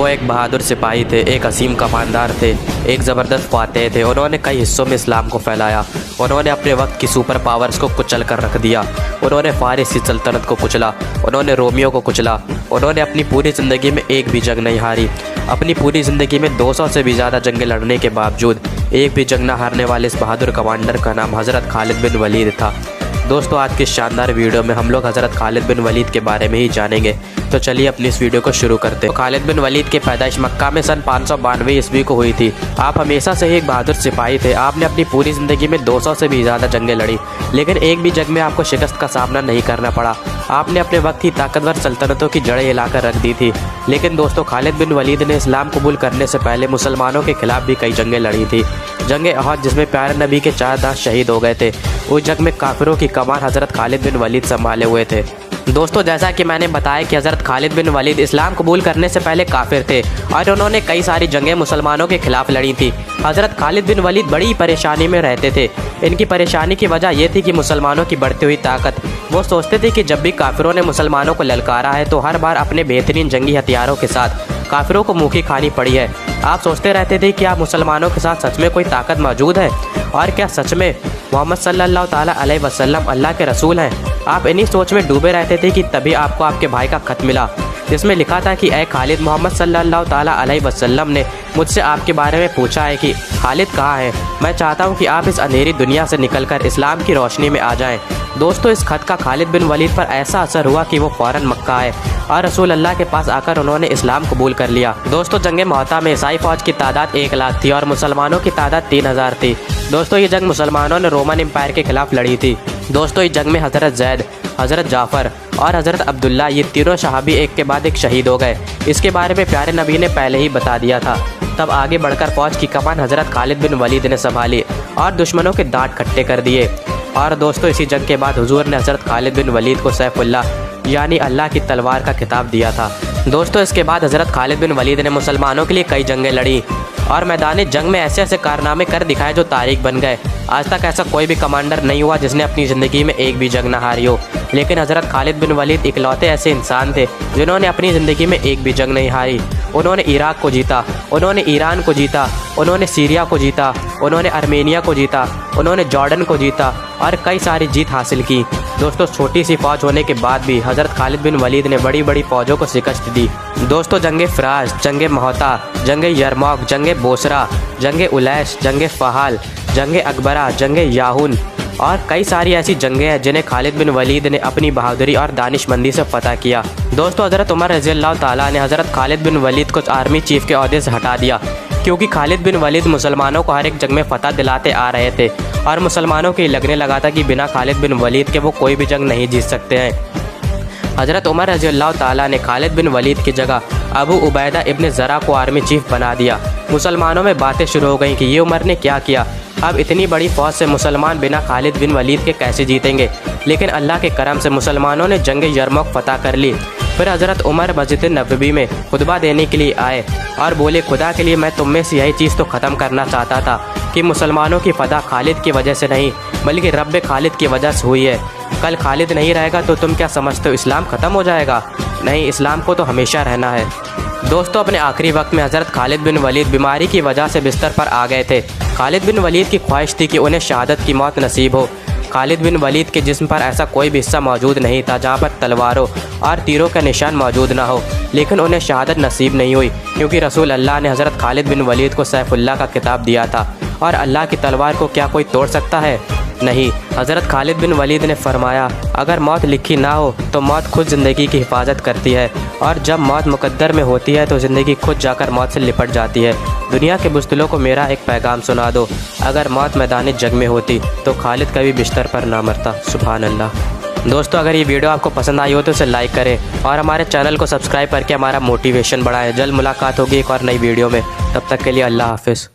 वो एक बहादुर सिपाही थे, एक असीम कमांडर थे, एक ज़बरदस्त फातेह थे। उन्होंने कई हिस्सों में इस्लाम को फैलाया। उन्होंने अपने वक्त की सुपर पावर्स को कुचल कर रख दिया। उन्होंने फारिसी सल्तनत को कुचला, उन्होंने रोमियो को कुचला। उन्होंने अपनी पूरी ज़िंदगी में एक भी जंग नहीं हारी। अपनी पूरी ज़िंदगी में 200 से भी ज़्यादा जंगें लड़ने के बावजूद एक भी जंग न हारने वाले इस बहादुर कमांडर का नाम हज़रत खालिद बिन वलीद था। दोस्तों, आज की इस शानदार वीडियो में हम लोग हज़रत खालिद बिन वलीद के बारे में ही जानेंगे। तो चलिए अपनी इस वीडियो को शुरू करते हैं। खालिद बिन वलीद की पैदाइश मक्का में सन 592 ईस्वी को हुई थी। आप हमेशा से ही एक बहादुर सिपाही थे। आपने अपनी पूरी ज़िंदगी में 200 से भी ज़्यादा जंगें लड़ी, लेकिन एक भी जंग में आपको शिकस्त का सामना नहीं करना पड़ा। आपने अपने वक्त की ताकतवर सल्तनतों की जड़ें हिलाकर रख दी थी। लेकिन दोस्तों, खालिद बिन वलीद ने इस्लाम कबूल करने से पहले मुसलमानों के खिलाफ भी कई जंगें लड़ी थी। जंग अहद, जिसमें प्यारे नबी के 4 दास शहीद हो गए थे, उस जंग में काफिरों की कमान हज़रत खालिद बिन वलीद संभाले हुए थे। दोस्तों, जैसा कि मैंने बताया कि हज़रत खालिद बिन वलीद इस्लाम कबूल करने से पहले काफिर थे और उन्होंने कई सारी जंगें मुसलमानों के खिलाफ लड़ी थी। हज़रत खालिद बिन वलीद बड़ी परेशानी में रहते थे। इनकी परेशानी की वजह यह थी कि मुसलमानों की बढ़ती हुई ताकत। वो सोचते थे कि जब भी काफिरों ने मुसलमानों को ललकारा है तो हर बार अपने बेहतरीन जंगी हथियारों के साथ काफिरों को मुँह की खानी पड़ी है। आप सोचते रहते थे कि आप मुसलमानों के साथ सच में कोई ताकत मौजूद है, और क्या सच में मोहम्मद सल्लल्लाहु ताला अलैहि वसल्लम अल्लाह के रसूल हैं। आप इन्हीं सोच में डूबे रहते थे कि तभी आपको आपके भाई का खत मिला, जिसमें लिखा था कि ऐ खालिद, मोहम्मद सल्लल्लाहु ताला अलैहि वसल्लम ने मुझसे आपके बारे में पूछा है कि खालिद कहाँ है। मैं चाहता हूँ कि आप इस अंधेरी दुनिया से निकलकर इस्लाम की रोशनी में आ जाएं। दोस्तों, इस खत का खालिद बिन वलीद पर ऐसा असर हुआ कि वो फ़ौरन मक्का आए और रसूल अल्लाह के पास आकर उन्होंने इस्लाम कबूल कर लिया। दोस्तों, जंग मुअत्ता में ईसाई फ़ौज की तादाद 1 लाख थी और मुसलमानों की तादाद 3000 थी। दोस्तों, ये जंग मुसलमानों ने रोमन एम्पायर के खिलाफ लड़ी थी। दोस्तों, इस जंग में हज़रत जैद, हज़रत जाफ़र और हज़रत अब्दुल्ला, ये तीनों सहाबी एक के बाद एक शहीद हो गए। इसके बारे में प्यारे नबी ने पहले ही बता दिया था। तब आगे बढ़कर फ़ौज की कमान हज़रत खालिद बिन वलीद ने संभाली और दुश्मनों के दांत खट्टे कर दिए। और दोस्तों, इसी जंग के बाद हुजूर ने हज़रत खालिद बिन वलीद को सैफुल्लाह यानी अल्लाह की तलवार का खिताब दिया था। दोस्तों, इसके बाद हज़रत खालिद बिन वलीद ने मुसलमानों के लिए कई जंगें लड़ी और मैदान जंग में ऐसे ऐसे कारनामे कर दिखाए जो तारीख बन गए। आज तक ऐसा कोई भी कमांडर नहीं हुआ जिसने अपनी ज़िंदगी में एक भी जंग न हारी हो, लेकिन हज़रत खालिद बिन वलीद इकलौते ऐसे इंसान थे जिन्होंने अपनी ज़िंदगी में एक भी जंग नहीं हारी। उन्होंने इराक को जीता, उन्होंने ईरान को जीता, उन्होंने सीरिया को जीता, उन्होंने आर्मेनिया को जीता, उन्होंने जॉर्डन को जीता और कई सारी जीत हासिल की। दोस्तों, छोटी सी फ़ौज होने के बाद भी हज़रत खालिद बिन वलीद ने बड़ी बड़ी फ़ौजों को शिकस्त दी। दोस्तों, जंग फ़राज, जंग मुअत्ता, जंग यरमौक, जंग बोसरा, जंग उलैश, जंग फ़हाल, जंग अकबरा, जंग याहून और कई सारी ऐसी जंगें हैं जिन्हें खालिद बिन वलीद ने अपनी बहादुरी और दानिशमंदी से फ़तह किया। दोस्तों, हज़रत उमर रज़ियल्लाहु ताला ने हज़रत खालिद बिन वलीद को आर्मी चीफ़ के ओहदे से हटा दिया, क्योंकि खालिद बिन वलीद मुसलमानों को हर एक जंग में फ़तह दिलाते आ रहे थे और मुसलमानों को ये लगने लगा था कि बिना खालिद बिन वलीद के वो कोई भी जंग नहीं जीत सकते हैं। हज़रत उमर रज़ियल्लाहु ताला ने खालिद बिन वलीद की जगह अबू उबैदा इब्न ज़रा को आर्मी चीफ़ बना दिया। मुसलमानों में बातें शुरू हो गईं कि ये उमर ने क्या किया। अब इतनी बड़ी फ़ौज से मुसलमान बिना खालिद बिन वलीद के कैसे जीतेंगे। लेकिन अल्लाह के करम से मुसलमानों ने जंग यरमौक फ़तह कर ली। फिर हज़रत उमर मस्जिद नबवी में खुतबा देने के लिए आए और बोले, खुदा के लिए मैं तुम में से यही चीज़ तो ख़त्म करना चाहता था कि मुसलमानों की फ़तह खालिद की वजह से नहीं बल्कि रब खालिद की वजह से हुई है। कल खालिद नहीं रहेगा तो तुम क्या समझते हो, इस्लाम ख़त्म हो जाएगा? नहीं, इस्लाम को तो हमेशा रहना है। दोस्तों, अपने आखिरी वक्त में हज़रत खालिद बिन वलीद बीमारी की वजह से बिस्तर पर आ गए थे। खालिद बिन वलीद की ख्वाहिश थी कि उन्हें शहादत की मौत नसीब हो। खालिद बिन वलीद के जिस्म पर ऐसा कोई भी हिस्सा मौजूद नहीं था जहाँ पर तलवारों और तीरों का निशान मौजूद ना हो, लेकिन उन्हें शहादत नसीब नहीं हुई, क्योंकि रसूल अल्लाह ने हज़रत खालिद बिन वलीद को सैफुल्लाह का खिताब दिया था। और अल्लाह की तलवार को क्या कोई तोड़ सकता है? नहीं। हज़रत खालिद बिन वलीद ने फरमाया, अगर मौत लिखी ना हो तो मौत खुद ज़िंदगी की हिफाजत करती है, और जब मौत मुकद्दर में होती है तो ज़िंदगी खुद जाकर मौत से लिपट जाती है। दुनिया के बुज़दिलों को मेरा एक पैगाम सुना दो, अगर मौत मैदान जंग में होती तो खालिद कभी बिस्तर पर ना मरता। सुभान अल्लाह। दोस्तों, अगर ये वीडियो आपको पसंद आई हो तो इसे लाइक करें और हमारे चैनल को सब्सक्राइब करके हमारा मोटिवेशन बढ़ाएं। जल्द मुलाकात होगी एक और नई वीडियो में, तब तक के लिए अल्लाह हाफ़िज़।